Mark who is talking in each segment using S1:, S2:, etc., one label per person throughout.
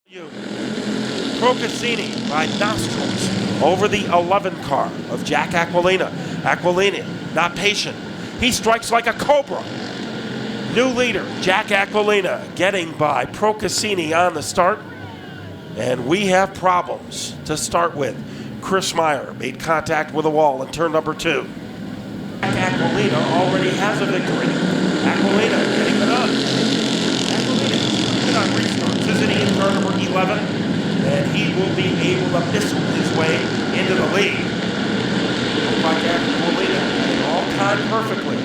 S1: Procaccini by nostrils over the 11 car of Jack Aquilina. Aquilina, not patient. He strikes like a cobra. New leader, Jack Aquilina, getting by Procaccini on the start. And we have problems to start with. Chris Meyer made contact with a wall in turn number 2. Jack Aquilina already has a victory. Aquilina getting it up. Aquilina keeping it on restarts, isn't he, in turn number 11? And he will be able to missile his way into the lead. Looks like Aquilina had all timed perfectly.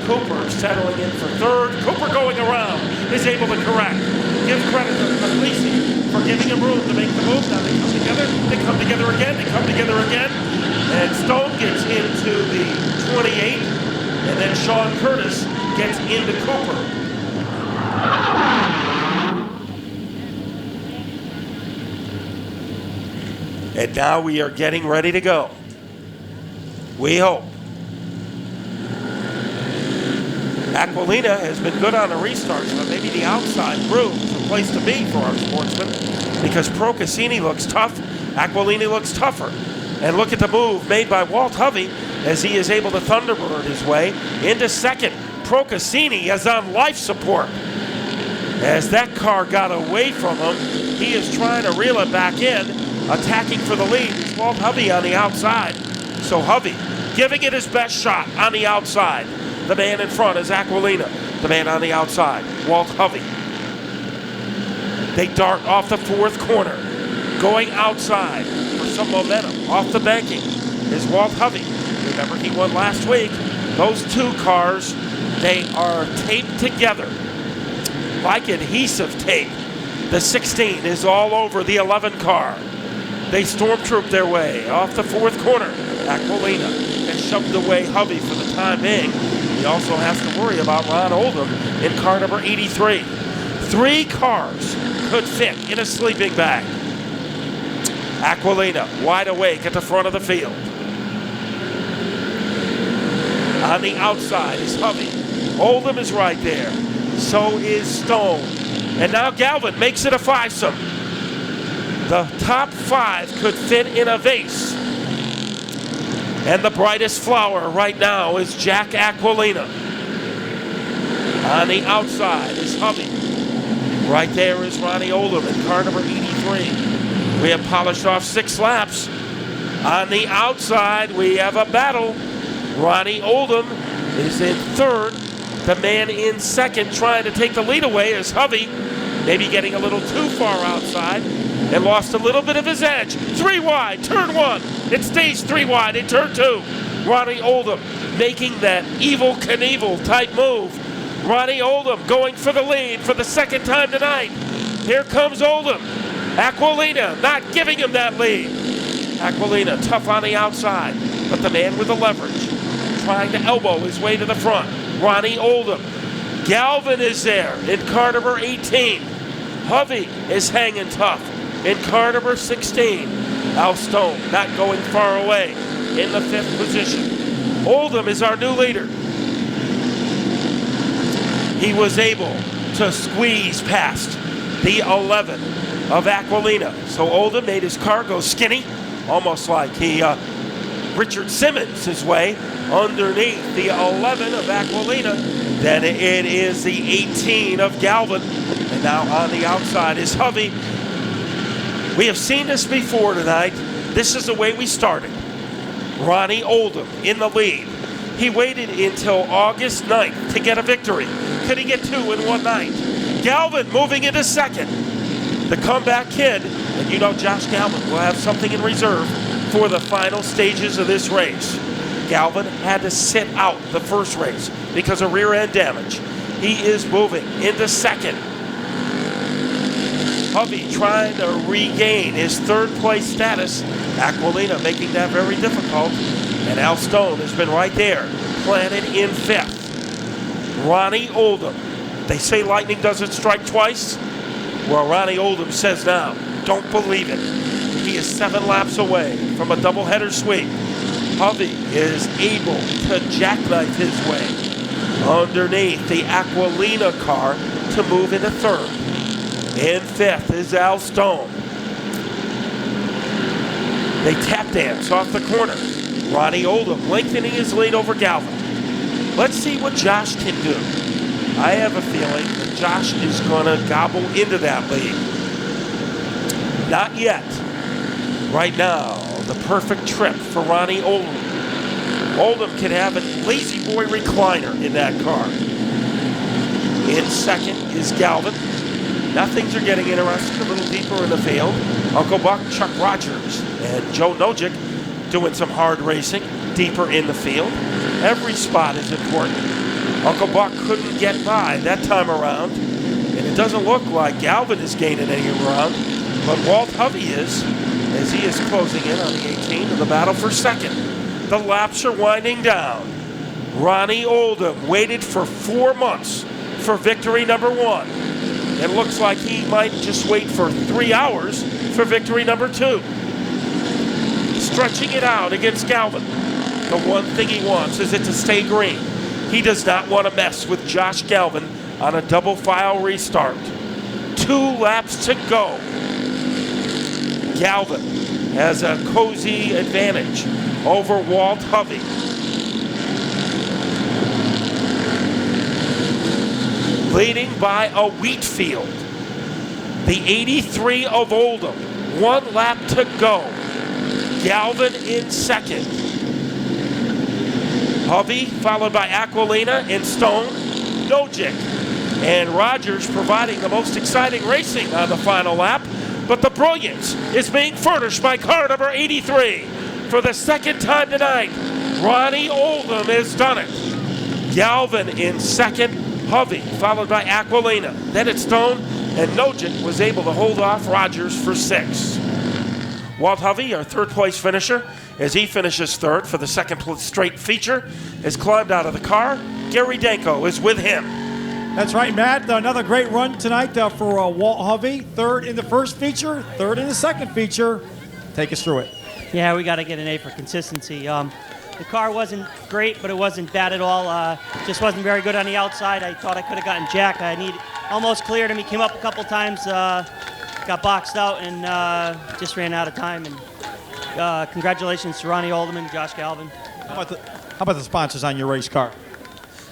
S1: Cooper settling in for third. Cooper going around is able to correct. Give credit to Puglisi for giving him room to make the move. Now they come together. They come together again. They come together again. And Stone gets into the 28. And then Sean Curtis gets into Cooper. And now we are getting ready to go. We hope. Aquilina has been good on the restarts, but maybe the outside proves the place to be for our sportsman, because Procaccini looks tough, Aquilina looks tougher. And look at the move made by Walt Hovey as he is able to Thunderbird his way into second. Procaccini is on life support. As that car got away from him, he is trying to reel it back in, attacking for the lead. It's Walt Hovey on the outside. So Hovey giving it his best shot on the outside. The man in front is Aquilina. The man on the outside, Walt Hovey. They dart off the 4th corner. Going outside for some momentum off the banking is Walt Hovey. Remember, he won last week. Those two cars, they are taped together like adhesive tape. The 16 is all over the 11 car. They stormtroop their way off the 4th corner. Aquilina has shoved away Hovey for the time being. He also has to worry about Ron Oldham in car number 83. 3 cars could fit in a sleeping bag. Aquilina wide awake at the front of the field. On the outside is Hovey. Oldham is right there. So is Stone. And now Galvin makes it a 5-some. The top 5 could fit in a vase. And the brightest flower right now is Jack Aquilina. On the outside is Hovey. Right there is Ronnie Oldham in car number 83. We have polished off 6 laps. On the outside, we have a battle. Ronnie Oldham is in 3rd. The man in 2nd trying to take the lead away is Hovey. Maybe getting a little too far outside and lost a little bit of his edge. 3 wide, turn 1. It stays 3 wide in turn 2. Ronnie Oldham making that Evel Knievel type move. Ronnie Oldham going for the lead for the 2nd time tonight. Here comes Oldham. Aquilina not giving him that lead. Aquilina tough on the outside, but the man with the leverage trying to elbow his way to the front. Ronnie Oldham. Galvin is there in car number 18. Hovey is hanging tough in car number 16. Al Stone not going far away in the 5th position. Oldham is our new leader. He was able to squeeze past the 11 of Aquilina. So Oldham made his car go skinny, almost like he Richard Simmons his way underneath the 11 of Aquilina. Then it is the 18 of Galvin. And now on the outside is Hovey. We have seen this before tonight. This is the way we started. Ronnie Oldham in the lead. He waited until August 9th to get a victory. Could he get 2 in one night? Galvin moving into 2nd. The comeback kid, and you know Josh Galvin will have something in reserve for the final stages of this race. Galvin had to sit out the first race because of rear end damage. He is moving into 2nd. Hovey trying to regain his 3rd place status. Aquilina making that very difficult. And Al Stone has been right there, planted in 5th. Ronnie Oldham. They say lightning doesn't strike twice. Well, Ronnie Oldham says now, don't believe it. He is 7 laps away from a doubleheader sweep. Hovey is able to jackknife his way underneath the Aquilina car to move into 3rd. In 5th is Al Stone. They tap dance off the corner. Ronnie Oldham lengthening his lead over Galvin. Let's see what Josh can do. I have a feeling that Josh is going to gobble into that lead. Not yet. Right now, the perfect trip for Ronnie Oldham. Oldham can have a lazy boy recliner in that car. In 2nd is Galvin. Now things are getting interesting, a little deeper in the field. Uncle Buck, Chuck Rogers, and Joe Nojic doing some hard racing deeper in the field. Every spot is important. Uncle Buck couldn't get by that time around, and it doesn't look like Galvin is gaining any ground, but Walt Hovey is, as he is closing in on the 18 in the battle for 2nd. The laps are winding down. Ronnie Oldham waited for 4 months for victory number 1. It looks like he might just wait for 3 hours for victory number 2. Stretching it out against Galvin. The one thing he wants is it to stay green. He does not want to mess with Josh Galvin on a double file restart. 2 laps to go. Galvin has a cozy advantage over Walt Hovey. Leading by a wheat field. The 83 of Oldham. 1 lap to go. Galvin in 2nd. Hovey followed by Aquilina and Stone, Nojic, and Rogers providing the most exciting racing on the final lap. But the brilliance is being furnished by car number 83. For the 2nd time tonight, Ronnie Oldham has done it. Galvin in 2nd. Hovey, followed by Aquilina. Then it's Stone, and Nojic was able to hold off Rogers for 6. Walt Hovey, our 3rd place finisher, as he finishes 3rd for the 2nd straight feature, has climbed out of the car. Gary Danko is with him.
S2: That's right, Matt. Another great run tonight for Walt Hovey. 3rd in the 1st feature, 3rd in the 2nd feature. Take us through it.
S3: Yeah, we got to get an A for consistency. The car wasn't great, but it wasn't bad at all. Just wasn't very good on the outside. I thought I could have gotten Jack. Almost cleared him. He came up a couple times, got boxed out, and just ran out of time. And congratulations to Ronnie Oldham and Josh Galvin.
S2: How about the sponsors on your race car?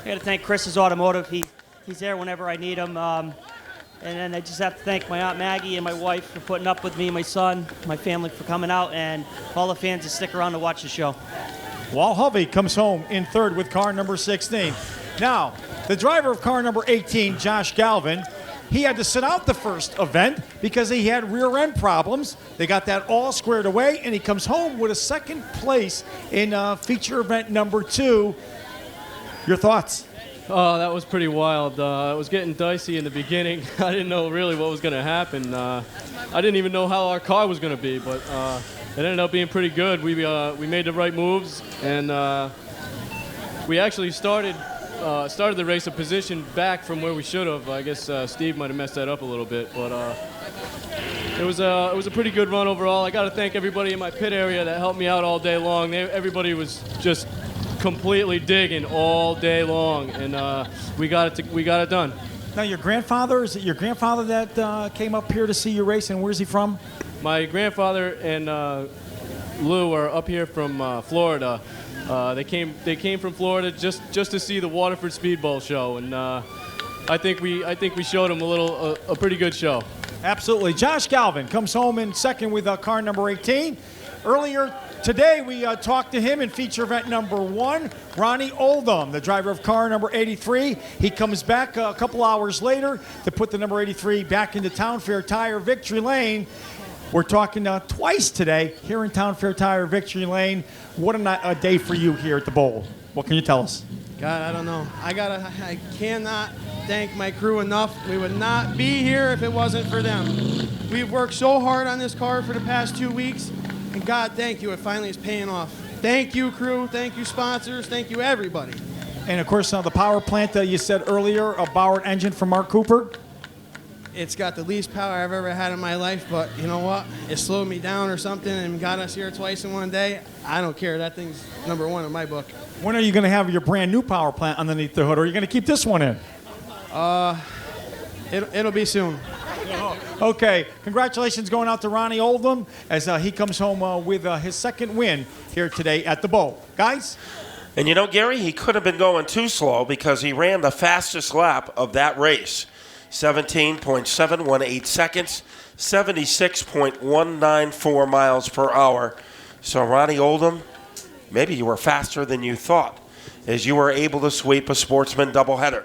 S3: I got to thank Chris's Automotive. He's there whenever I need him. And then I just have to thank my Aunt Maggie and my wife for putting up with me, my son, my family for coming out, and all the fans that stick around to watch the show.
S2: Walt Hovey comes home in 3rd with car number 16. Now, the driver of car number 18, Josh Galvin, he had to sit out the first event because he had rear end problems. They got that all squared away, and he comes home with a 2nd place in feature event number 2. Your thoughts?
S4: Oh, that was pretty wild. It was getting dicey in the beginning. I didn't know really what was going to happen. I didn't even know how our car was going to be, but it ended up being pretty good. We made the right moves, and we actually started the race a position back from where we should have. I guess Steve might have messed that up a little bit, but it was a pretty good run overall. I got to thank everybody in my pit area that helped me out all day long. Everybody was just completely digging all day long, and we got it done.
S2: Now, your grandfather, is it your grandfather that came up here to see you race, and where's he from?
S4: My grandfather and Lou are up here from Florida. They came from Florida just to see the Waterford Speedbowl show, and I think we showed them a pretty good show.
S2: Absolutely. Josh Galvin comes home in 2nd with car number 18. Earlier today, we talked to him in feature event number 1, Ronnie Oldham, the driver of car number 83. He comes back a couple hours later to put the number 83 back into Town Fair Tire Victory Lane. We're talking twice today here in Town Fair Tire Victory Lane. What a day for you here at the Bowl. What can you tell us?
S5: God, I don't know. I cannot thank my crew enough. We would not be here if it wasn't for them. We've worked so hard on this car for the past 2 weeks, and God, thank you. It finally is paying off. Thank you, crew. Thank you, sponsors. Thank you, everybody.
S2: And, of course, the power plant that you said earlier, a Bauer engine from Mark Cooper.
S5: It's got the least power I've ever had in my life, but you know what? It slowed me down or something and got us here twice in one day. I don't care. That thing's number 1 in my book.
S2: When are you going to have your brand new power plant underneath the hood, or are you going to keep this one in?
S5: It'll be soon.
S2: Okay, congratulations going out to Ronnie Oldham as he comes home with his second win here today at the Bowl. Guys?
S1: And you know, Gary, he could have been going too slow because he ran the fastest lap of that race. 17.718 seconds, 76.194 miles per hour. So Ronnie Oldham, maybe you were faster than you thought as you were able to sweep a Sportsman doubleheader.